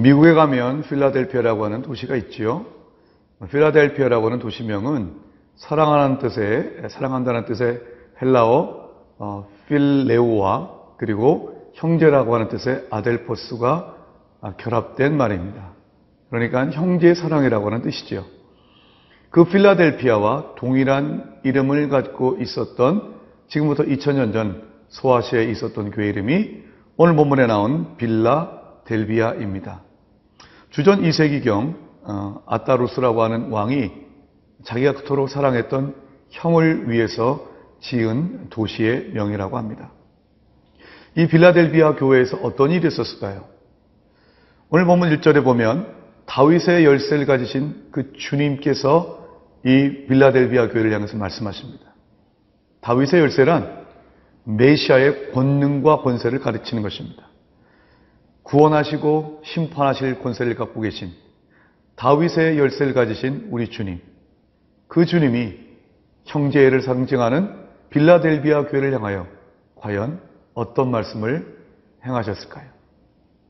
미국에 가면 필라델피아라고 하는 도시가 있지요. 필라델피아라고 하는 도시명은 사랑한다는 뜻의 헬라어 필레오와 그리고 형제라고 하는 뜻의 아델포스가 결합된 말입니다. 그러니까 형제의 사랑이라고 하는 뜻이죠. 그 필라델피아와 동일한 이름을 갖고 있었던 지금부터 2000년 전 소아시아에 있었던 교회 이름이 오늘 본문에 나온 빌라델비아입니다. 주전 2세기경 아따루스라고 하는 왕이 자기가 그토록 사랑했던 형을 위해서 지은 도시의 명이라고 합니다. 이 빌라델비아 교회에서 어떤 일이 있었을까요? 오늘 본문 1절에 보면 다윗의 열쇠를 가지신 그 주님께서 이 빌라델비아 교회를 향해서 말씀하십니다. 다윗의 열쇠란 메시아의 권능과 권세를 가르치는 것입니다. 구원하시고 심판하실 권세를 갖고 계신 다윗의 열쇠를 가지신 우리 주님, 그 주님이 형제를 상징하는 빌라델비아 교회를 향하여 과연 어떤 말씀을 행하셨을까요?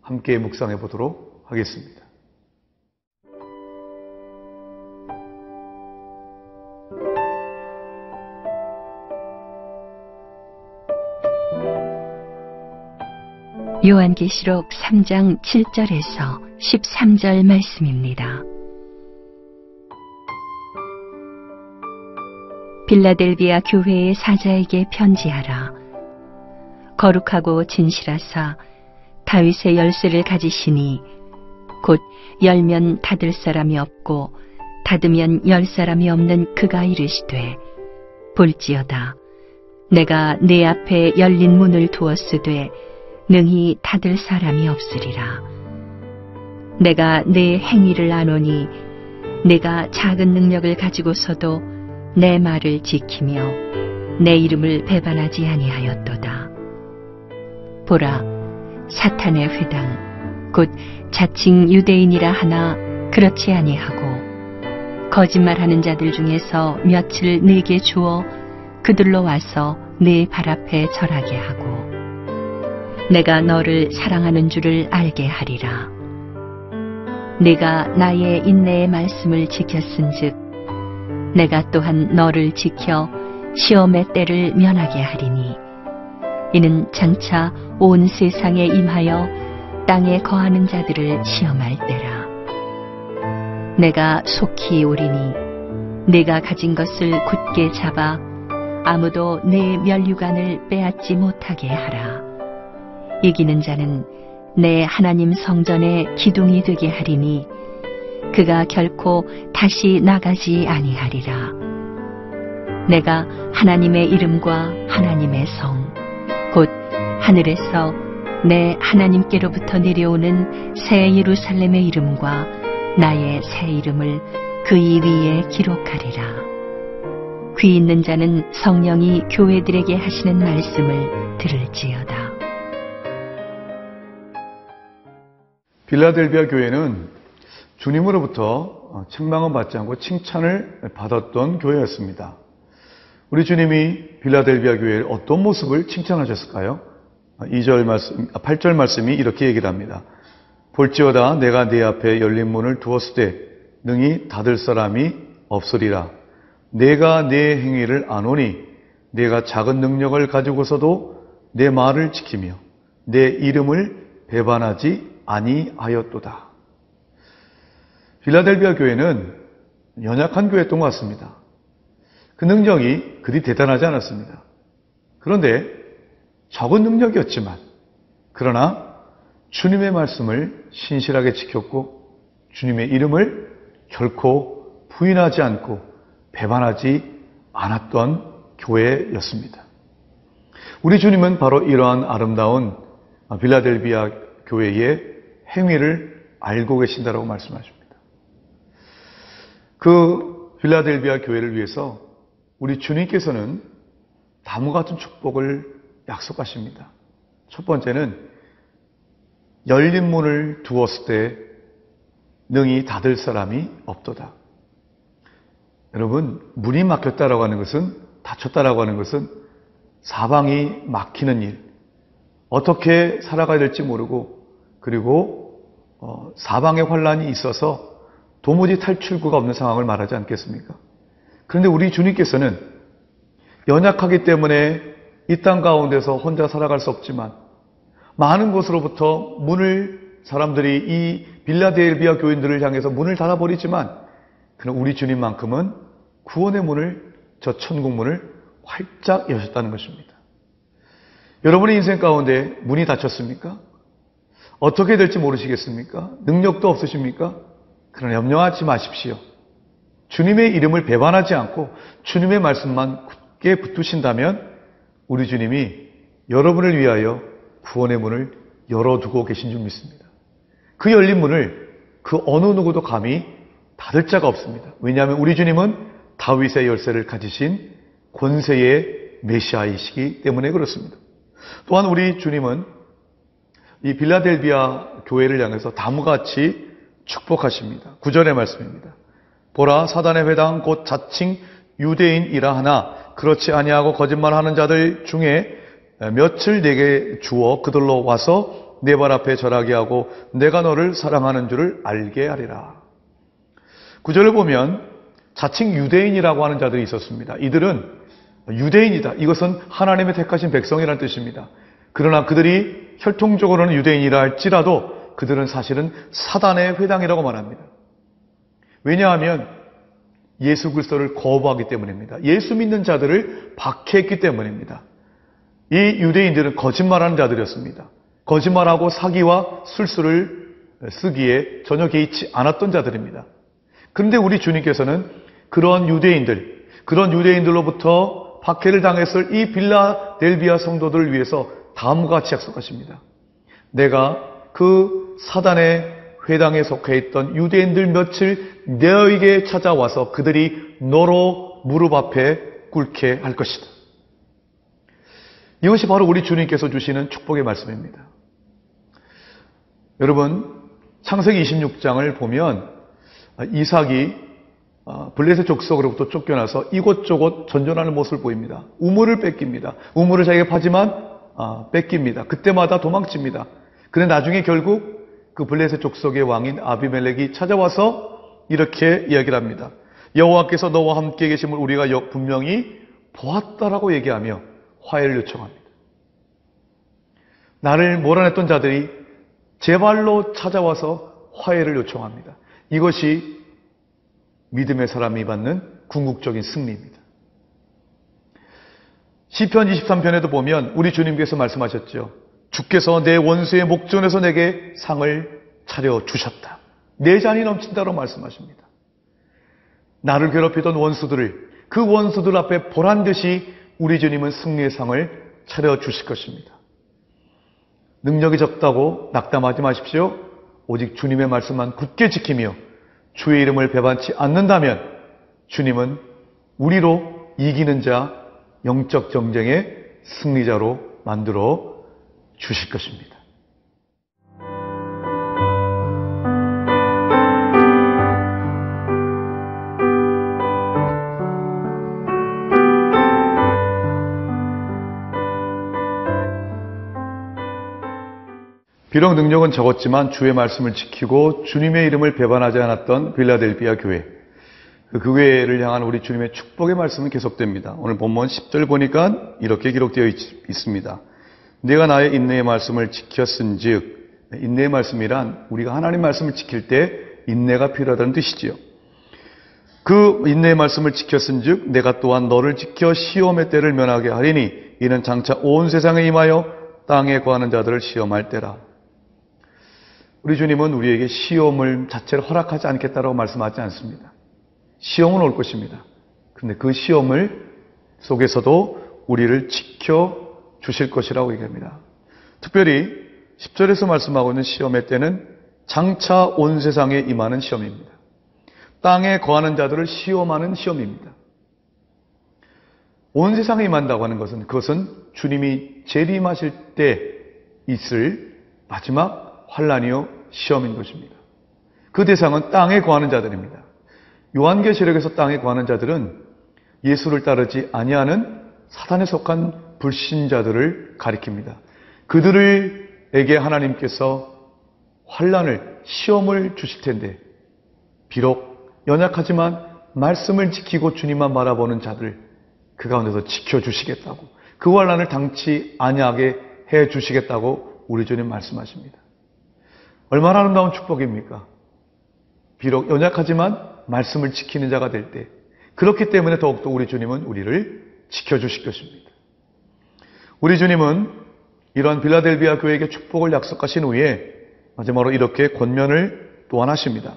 함께 묵상해 보도록 하겠습니다. 요한계시록 3장 7절에서 13절 말씀입니다. 빌라델비아 교회의 사자에게 편지하라. 거룩하고 진실하사 다윗의 열쇠를 가지시니 곧 열면 닫을 사람이 없고 닫으면 열 사람이 없는 그가 이르시되 볼지어다 내가 네 앞에 열린 문을 두었으되 능히 닫을 사람이 없으리라. 내가 네 행위를 아노니 내가 작은 능력을 가지고서도 내 말을 지키며 내 이름을 배반하지 아니하였도다. 보라, 사탄의 회당 곧 자칭 유대인이라 하나 그렇지 아니하고 거짓말하는 자들 중에서 며칠 네게 주어 그들로 와서 네 발 앞에 절하게 하고 내가 너를 사랑하는 줄을 알게 하리라. 네가 나의 인내의 말씀을 지켰은즉 내가 또한 너를 지켜 시험의 때를 면하게 하리니 이는 장차 온 세상에 임하여 땅에 거하는 자들을 시험할 때라. 내가 속히 오리니 네가 가진 것을 굳게 잡아 아무도 네 면류관을 빼앗지 못하게 하라. 이기는 자는 내 하나님 성전의 기둥이 되게 하리니 그가 결코 다시 나가지 아니하리라. 내가 하나님의 이름과 하나님의 성, 곧 하늘에서 내 하나님께로부터 내려오는 새 예루살렘의 이름과 나의 새 이름을 그의 위에 기록하리라. 귀 있는 자는 성령이 교회들에게 하시는 말씀을 들을지어다. 빌라델비아 교회는 주님으로부터 책망을 받지 않고 칭찬을 받았던 교회였습니다. 우리 주님이 빌라델비아 교회의 어떤 모습을 칭찬하셨을까요? 8절 말씀이 이렇게 얘기를 합니다. 볼지어다 내가 네 앞에 열린 문을 두었을 때 능히 닫을 사람이 없으리라. 내가 네 행위를 아노니 내가 작은 능력을 가지고서도 내 말을 지키며 내 이름을 배반하지 아니하였도다. 빌라델비아 교회는 연약한 교회였던 것 같습니다. 그 능력이 그리 대단하지 않았습니다. 그런데 적은 능력이었지만 그러나 주님의 말씀을 신실하게 지켰고 주님의 이름을 결코 부인하지 않고 배반하지 않았던 교회였습니다. 우리 주님은 바로 이러한 아름다운 빌라델비아 교회의 행위를 알고 계신다라고 말씀하십니다. 그 빌라델비아 교회를 위해서 우리 주님께서는 다음과 같은 축복을 약속하십니다. 첫 번째는 열린 문을 두었을 때 능히 닫을 사람이 없도다. 여러분, 문이 막혔다라고 하는 것은, 닫혔다라고 하는 것은 사방이 막히는 일, 어떻게 살아가야 될지 모르고 그리고 사방에 환란이 있어서 도무지 탈출구가 없는 상황을 말하지 않겠습니까? 그런데 우리 주님께서는 연약하기 때문에 이 땅 가운데서 혼자 살아갈 수 없지만 많은 곳으로부터 사람들이 이 빌라델비아 교인들을 향해서 문을 닫아버리지만 그러나 우리 주님만큼은 구원의 문을, 저 천국 문을 활짝 여셨다는 것입니다. 여러분의 인생 가운데 문이 닫혔습니까? 어떻게 될지 모르시겠습니까? 능력도 없으십니까? 그러나 염려하지 마십시오. 주님의 이름을 배반하지 않고 주님의 말씀만 굳게 붙드신다면 우리 주님이 여러분을 위하여 구원의 문을 열어두고 계신 줄 믿습니다. 그 열린 문을 그 어느 누구도 감히 닫을 자가 없습니다. 왜냐하면 우리 주님은 다윗의 열쇠를 가지신 권세의 메시아이시기 때문에 그렇습니다. 또한 우리 주님은 이 빌라델비아 교회를 향해서 다음같이 축복하십니다. 9절의 말씀입니다. 보라, 사단의 회당 곧 자칭 유대인이라 하나 그렇지 아니하고 거짓말하는 자들 중에 며칠 내게 주어 그들로 와서 내 발 앞에 절하게 하고 내가 너를 사랑하는 줄을 알게 하리라. 9절을 보면 자칭 유대인이라고 하는 자들이 있었습니다. 이들은 유대인이다. 이것은 하나님의 택하신 백성이라는 뜻입니다. 그러나 그들이 혈통적으로는 유대인이라 할지라도 그들은 사실은 사단의 회당이라고 말합니다. 왜냐하면 예수 그리스도를 거부하기 때문입니다. 예수 믿는 자들을 박해했기 때문입니다. 이 유대인들은 거짓말하는 자들이었습니다. 거짓말하고 사기와 술수를 쓰기에 전혀 개의치 않았던 자들입니다. 그런데 우리 주님께서는 그런 유대인들로부터 박해를 당했을 이 빌라델비아 성도들을 위해서 다음과 같이 약속하십니다. 내가 그 사단의 회당에 속해 있던 유대인들 며칠 너에게 찾아와서 그들이 너로 무릎 앞에 꿇게 할 것이다. 이것이 바로 우리 주님께서 주시는 축복의 말씀입니다. 여러분, 창세기 26장을 보면 이삭이 블레셋 족속으로부터 쫓겨나서 이곳저곳 전전하는 모습을 보입니다. 우물을 뺏깁니다. 우물을 자기가 파지만 뺏깁니다. 그때마다 도망칩니다. 그런데 나중에 결국 그 블레셋 족속의 왕인 아비멜렉이 찾아와서 이렇게 이야기를 합니다. 여호와께서 너와 함께 계심을 우리가 분명히 보았다라고 얘기하며 화해를 요청합니다. 나를 몰아냈던 자들이 제 발로 찾아와서 화해를 요청합니다. 이것이 믿음의 사람이 받는 궁극적인 승리입니다. 시편 23편에도 보면 우리 주님께서 말씀하셨죠. 주께서 내 원수의 목전에서 내게 상을 차려주셨다. 내 잔이 넘친다고 말씀하십니다. 나를 괴롭히던 원수들을 그 원수들 앞에 보란듯이 우리 주님은 승리의 상을 차려주실 것입니다. 능력이 적다고 낙담하지 마십시오. 오직 주님의 말씀만 굳게 지키며 주의 이름을 배반치 않는다면 주님은 우리로 이기는 자, 영적 정쟁의 승리자로 만들어 주실 것입니다. 비록 능력은 적었지만 주의 말씀을 지키고 주님의 이름을 배반하지 않았던 빌라델비아 교회, 그 교회를 향한 우리 주님의 축복의 말씀은 계속됩니다. 오늘 본문 10절 보니까 이렇게 기록되어 있습니다. 내가 나의 인내의 말씀을 지켰은즉, 인내의 말씀이란 우리가 하나님 말씀을 지킬 때 인내가 필요하다는 뜻이지요. 그 인내의 말씀을 지켰은즉 내가 또한 너를 지켜 시험의 때를 면하게 하리니 이는 장차 온 세상에 임하여 땅에 거하는 자들을 시험할 때라. 우리 주님은 우리에게 시험을 자체를 허락하지 않겠다라고 말씀하지 않습니다. 시험은 올 것입니다. 그런데 그 시험을 속에서도 우리를 지켜 주실 것이라고 얘기합니다. 특별히 10절에서 말씀하고 있는 시험의 때는 장차 온 세상에 임하는 시험입니다. 땅에 거하는 자들을 시험하는 시험입니다. 온 세상에 임한다고 하는 것은 그것은 주님이 재림하실 때 있을 마지막 환란이요 시험인 것입니다. 그 대상은 땅에 거하는 자들입니다. 요한계시록에서 땅에 거하는 자들은 예수를 따르지 아니하는 사단에 속한 불신자들을 가리킵니다. 그들에게 하나님께서 환난을, 시험을 주실 텐데 비록 연약하지만 말씀을 지키고 주님만 바라보는 자들 그 가운데서 지켜주시겠다고, 그 환난을 당치 아니하게 해주시겠다고 우리 주님 말씀하십니다. 얼마나 아름다운 축복입니까? 비록 연약하지만 말씀을 지키는 자가 될 때, 그렇기 때문에 더욱더 우리 주님은 우리를 지켜주실 것입니다. 우리 주님은 이러한 빌라델비아 교회에게 축복을 약속하신 후에 마지막으로 이렇게 권면을 또한 하십니다.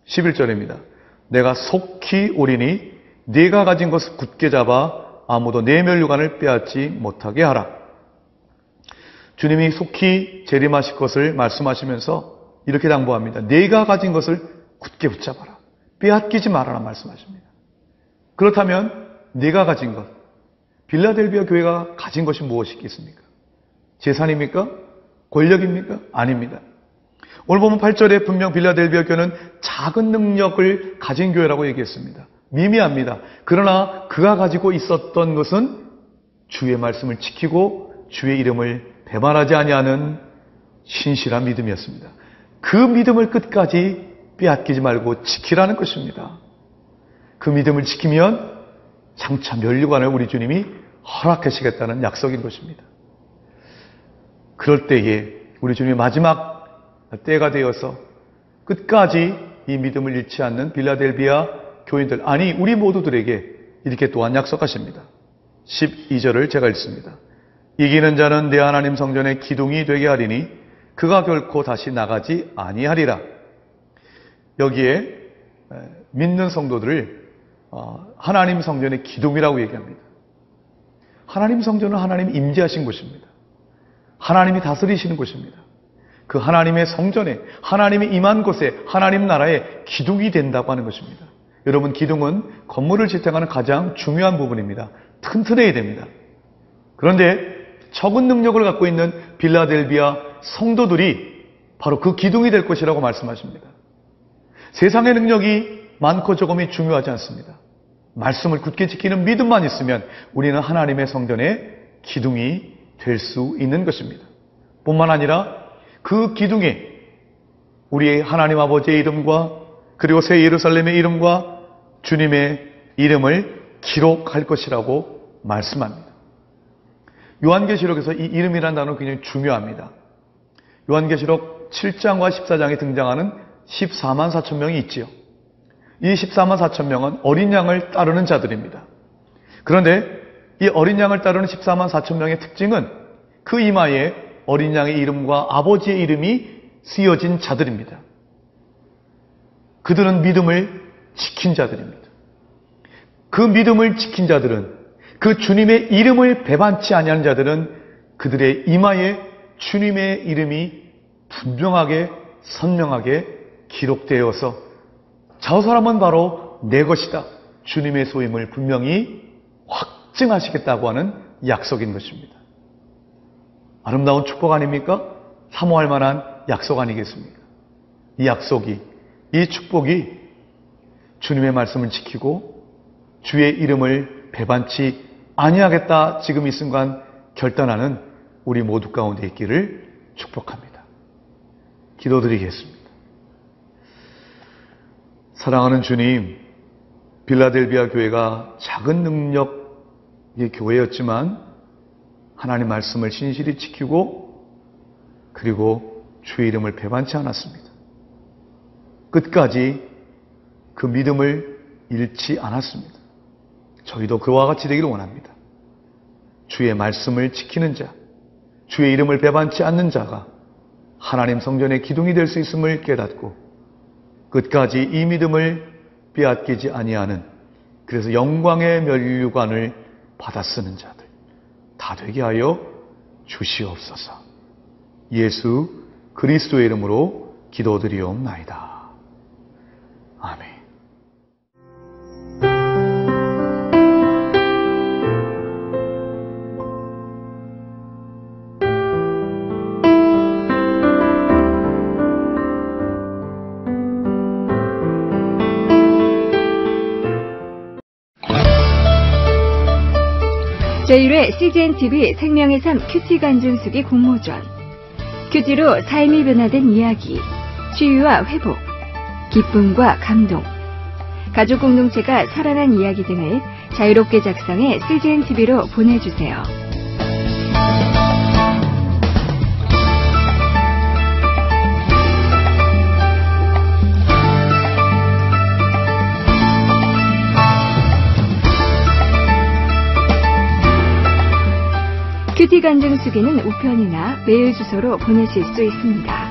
11절입니다. 내가 속히 오리니 네가 가진 것을 굳게 잡아 아무도 내 면류관을 빼앗지 못하게 하라. 주님이 속히 재림하실 것을 말씀하시면서 이렇게 당부합니다. 네가 가진 것을 굳게 붙잡아라. 빼앗기지 말아라 말씀하십니다. 그렇다면 네가 가진 것, 빌라델비아 교회가 가진 것이 무엇이겠습니까? 재산입니까? 권력입니까? 아닙니다. 오늘 보면 8절에 분명 빌라델비아 교회는 작은 능력을 가진 교회라고 얘기했습니다. 미미합니다. 그러나 그가 가지고 있었던 것은 주의 말씀을 지키고 주의 이름을 배반하지 아니하는 신실한 믿음이었습니다. 그 믿음을 끝까지 빼앗기지 말고 지키라는 것입니다. 그 믿음을 지키면 장차 면류관을 우리 주님이 허락하시겠다는 약속인 것입니다. 그럴 때에 우리 주님의 마지막 때가 되어서 끝까지 이 믿음을 잃지 않는 빌라델비아 교인들, 아니 우리 모두들에게 이렇게 또한 약속하십니다. 12절을 제가 읽습니다. 이기는 자는 내 하나님 성전의 기둥이 되게 하리니 그가 결코 다시 나가지 아니하리라. 여기에 믿는 성도들을 하나님 성전의 기둥이라고 얘기합니다. 하나님 성전은 하나님이 임재하신 곳입니다. 하나님이 다스리시는 곳입니다. 그 하나님의 성전에, 하나님이 임한 곳에, 하나님 나라의 기둥이 된다고 하는 것입니다. 여러분, 기둥은 건물을 지탱하는 가장 중요한 부분입니다. 튼튼해야 됩니다. 그런데 적은 능력을 갖고 있는 빌라델비아 성도들이 바로 그 기둥이 될 것이라고 말씀하십니다. 세상의 능력이 많고 적음이 중요하지 않습니다. 말씀을 굳게 지키는 믿음만 있으면 우리는 하나님의 성전의 기둥이 될 수 있는 것입니다. 뿐만 아니라 그 기둥에 우리의 하나님 아버지의 이름과 그리고 새 예루살렘의 이름과 주님의 이름을 기록할 것이라고 말씀합니다. 요한계시록에서 이 이름이라는 단어는 굉장히 중요합니다. 요한계시록 7장과 14장에 등장하는 14만 4천 명이 있지요. 이 14만 4천 명은 어린 양을 따르는 자들입니다. 그런데 이 어린 양을 따르는 14만 4천 명의 특징은 그 이마에 어린 양의 이름과 아버지의 이름이 쓰여진 자들입니다. 그들은 믿음을 지킨 자들입니다. 그 믿음을 지킨 자들은, 그 주님의 이름을 배반치 아니하는 자들은 그들의 이마에 주님의 이름이 분명하게 선명하게 기록되어서 저 사람은 바로 내 것이다, 주님의 소임을 분명히 확증하시겠다고 하는 약속인 것입니다. 아름다운 축복 아닙니까? 사모할 만한 약속 아니겠습니까? 이 약속이, 이 축복이 주님의 말씀을 지키고 주의 이름을 배반치 아니하겠다 지금 이 순간 결단하는 우리 모두 가운데 있기를 축복합니다. 기도드리겠습니다. 사랑하는 주님, 빌라델비아 교회가 작은 능력의 교회였지만 하나님 말씀을 신실히 지키고 그리고 주의 이름을 배반치 않았습니다. 끝까지 그 믿음을 잃지 않았습니다. 저희도 그와 같이 되기를 원합니다. 주의 말씀을 지키는 자, 주의 이름을 배반치 않는 자가 하나님 성전의 기둥이 될 수 있음을 깨닫고 끝까지 이 믿음을 빼앗기지 아니하는, 그래서 영광의 면류관을 받아 쓰는 자들 다 되게 하여 주시옵소서. 예수 그리스도의 이름으로 기도드리옵나이다. 아멘. 제1회 CGNTV 생명의 삶 큐티 간증수기 공모전 큐티로 삶이 변화된 이야기, 치유와 회복, 기쁨과 감동, 가족 공동체가 살아난 이야기 등을 자유롭게 작성해 CGN TV로 보내주세요. 큐티 간증 수기는 우편이나 메일 주소로 보내실 수 있습니다.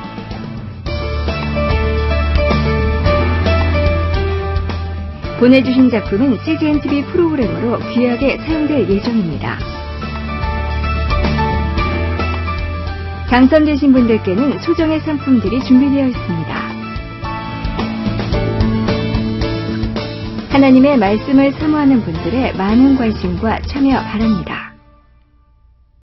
보내주신 작품은 CGN TV 프로그램으로 귀하게 사용될 예정입니다. 당첨되신 분들께는 소정의 상품들이 준비되어 있습니다. 하나님의 말씀을 사모하는 분들의 많은 관심과 참여 바랍니다.